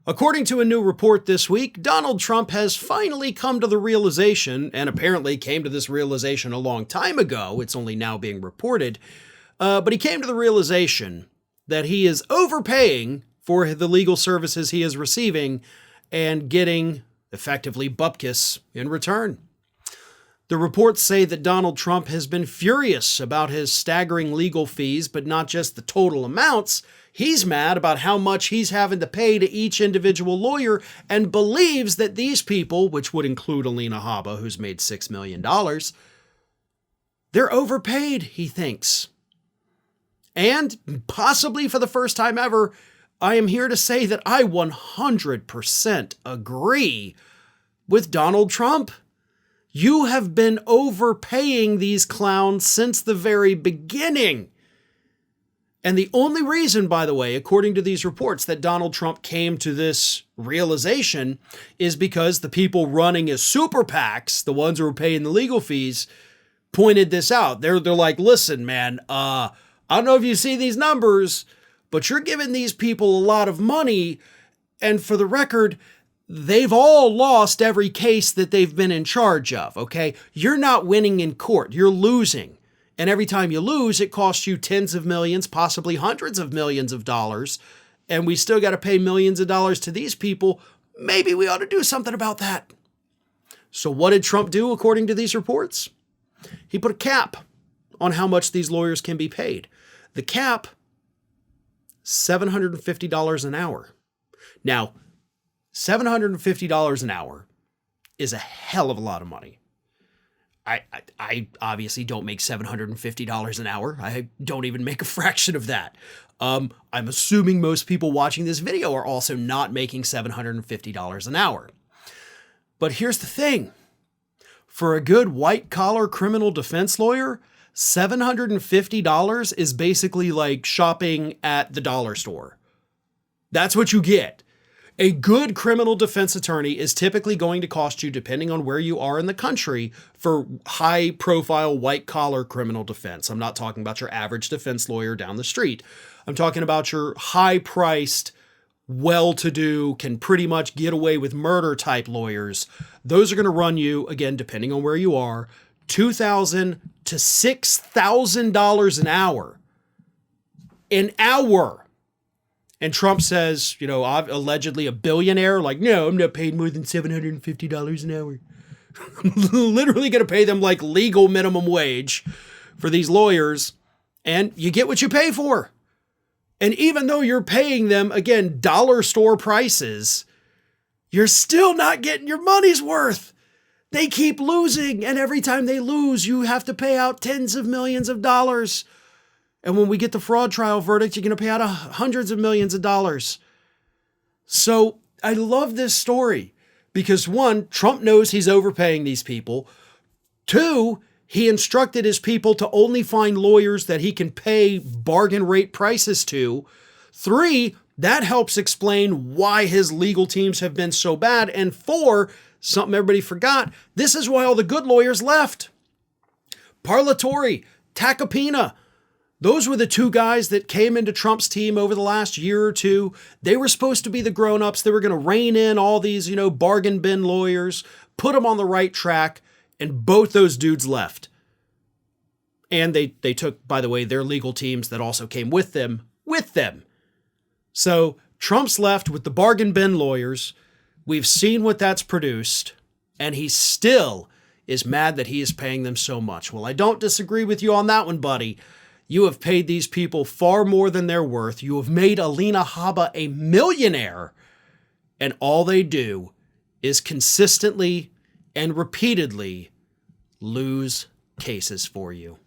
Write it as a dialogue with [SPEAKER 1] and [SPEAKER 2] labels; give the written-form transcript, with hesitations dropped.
[SPEAKER 1] According to a new report this week, Donald Trump has finally come to the realization, and apparently came to this realization a long time ago, it's only now being reported, but he came to the realization that he is overpaying for the legal services he is receiving and getting, effectively, bupkis in return. The reports say that Donald Trump has been furious about his staggering legal fees, but not just the total amounts. He's mad about how much he's having to pay to each individual lawyer and believes that these people, which would include Alina Habba, who's made $6 million, they're overpaid, he thinks. And possibly for the first time ever, I am here to say that I 100% agree with Donald Trump. You have been overpaying these clowns since the very beginning. And the only reason, by the way, according to these reports, that Donald Trump came to this realization is because the people running his super PACs, the ones who were paying the legal fees, pointed this out. They're like, listen, man, I don't know if you see these numbers, but you're giving these people a lot of money. And for the record, they've all lost every case that they've been in charge of, okay? You're not winning in court, you're losing. And every time you lose, it costs you tens of millions, possibly hundreds of millions of dollars. And we still got to pay millions of dollars to these people. Maybe we ought to do something about that. So what did Trump do according to these reports? He put a cap on how much these lawyers can be paid. The cap, $750 an hour. Now, $750 an hour is a hell of a lot of money. I obviously don't make $750 an hour. I don't even make a fraction of that. I'm assuming most people watching this video are also not making $750 an hour. But here's the thing. For a good white-collar criminal defense lawyer, $750 is basically like shopping at the dollar store. That's what you get. A good criminal defense attorney is typically going to cost you, depending on where you are in the country, for high-profile white-collar criminal defense. I'm not talking about your average defense lawyer down the street. I'm talking about your high-priced, well-to-do, can pretty much get away with murder type lawyers. Those are going to run you, again, depending on where you are, $2,000 to $6,000 an hour. An hour. And Trump says, allegedly a billionaire, like, no, I'm not paid more than $750 an hour. I'm literally going to pay them like legal minimum wage for these lawyers. And you get what you pay for. And even though you're paying them, again, dollar store prices, you're still not getting your money's worth. They keep losing. And every time they lose, you have to pay out tens of millions of dollars. And when we get the fraud trial verdict, you're going to pay out hundreds of millions of dollars. So I love this story because, one, Trump knows he's overpaying these people. Two, he instructed his people to only find lawyers that he can pay bargain rate prices to. Three, that helps explain why his legal teams have been so bad. And four, something everybody forgot, this is why all the good lawyers left. Parlatore, Tacopina. Those were the two guys that came into Trump's team over the last year or two. They were supposed to be the grown-ups. They were going to rein in all these, bargain bin lawyers, put them on the right track, and both those dudes left. And they took, by the way, their legal teams that also came with them. So Trump's left with the bargain bin lawyers. We've seen what that's produced, and he still is mad that he is paying them so much. Well, I don't disagree with you on that one, buddy. You have paid these people far more than they're worth. You have made Alina Habba a millionaire. And all they do is consistently and repeatedly lose cases for you.